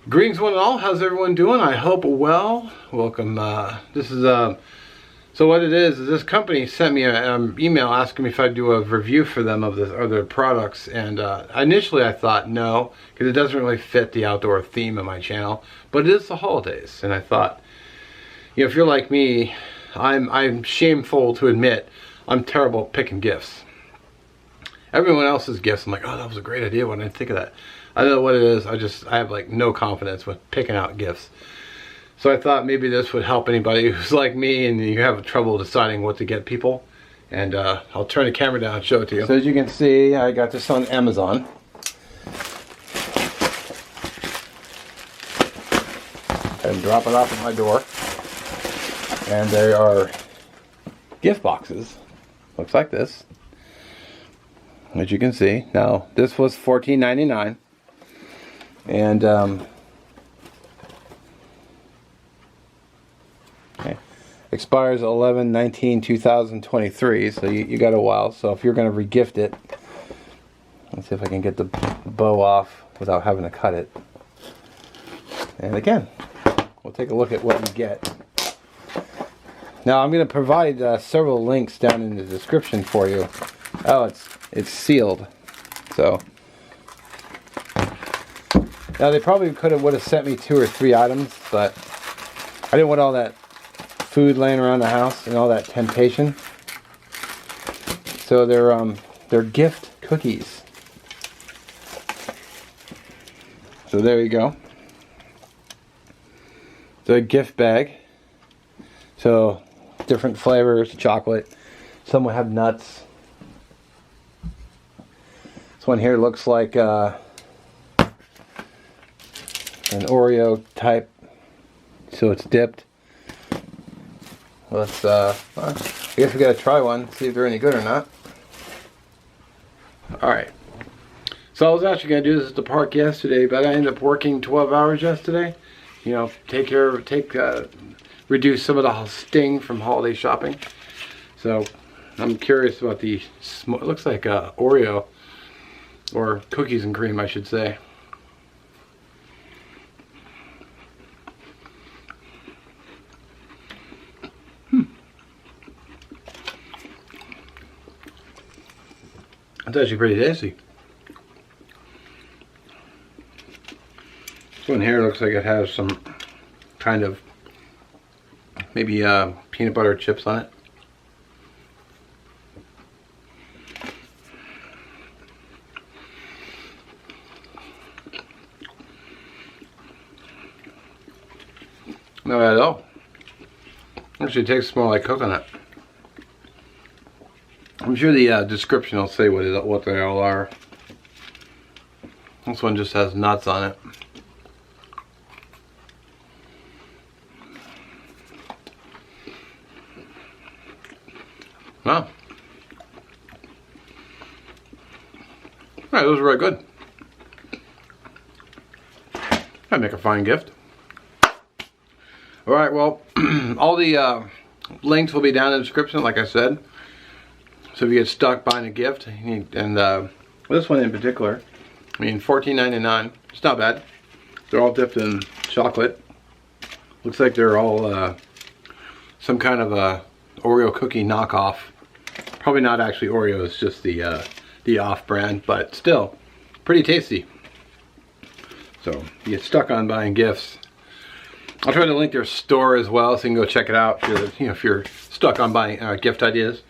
Greetings one and all, how's everyone doing? I hope well. Welcome. This is so what it is this company sent me an email asking me if I'd do a review for them of their products, and initially I thought no, because it doesn't really fit the outdoor theme of my channel, but it is the holidays, and I thought, you know, if you're like me, I'm shameful to admit I'm terrible at picking gifts. Everyone else's gifts, I'm like, oh, that was a great idea. Why didn't I think of that? I don't know what it is. I have like no confidence with picking out gifts. So I thought maybe this would help anybody who's like me and you have trouble deciding what to get people. And I'll turn the camera down and show it to you. So as you can see, I got this on Amazon. And drop it off at my door. And they are gift boxes. Looks like this. As you can see. Now, this was $14.99. And okay. Expires 11/19/2023, so you got a while. So if you're going to regift it, let's see if I can get the bow off without having to cut it. And again, we'll take a look at what you get. Now I'm going to provide several links down in the description for you. Oh, it's sealed. So now they probably would have sent me 2 or 3 items, but I didn't want all that food laying around the house and all that temptation. So they're gift cookies. So there you go. It's a gift bag. So different flavors, chocolate. Some will have nuts. This one here looks like an Oreo type, so it's dipped. Let's I guess we gotta try one, see if they're any good or not. Alright, so I was actually gonna do this at the park yesterday, but I ended up working 12 hours yesterday. You know, reduce some of the sting from holiday shopping. So I'm curious about the, it looks like Oreo, or cookies and cream I should say. It's actually pretty tasty. This one here looks like it has some kind of maybe peanut butter chips on it. Not bad at all. Actually, it tastes more like coconut. I'm sure the description will say what they all are. This one just has nuts on it. Wow. Alright, those are very good. That'd make a fine gift. Alright, well, all the links will be down in the description, like I said. So if you get stuck buying a gift, and this one in particular, I mean, $14.99, it's not bad. They're all dipped in chocolate. Looks like they're all some kind of a Oreo cookie knockoff. Probably not actually Oreo, it's just the off-brand, but still pretty tasty. So if you get stuck on buying gifts, I'll try to link their store as well, so you can go check it out if you're stuck on buying gift ideas.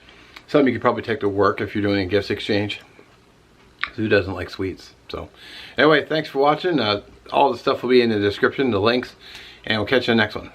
Something you could probably take to work if you're doing a gifts exchange. Who doesn't like sweets? So anyway, thanks for watching. All the stuff will be in the description, the links, and we'll catch you in the next one.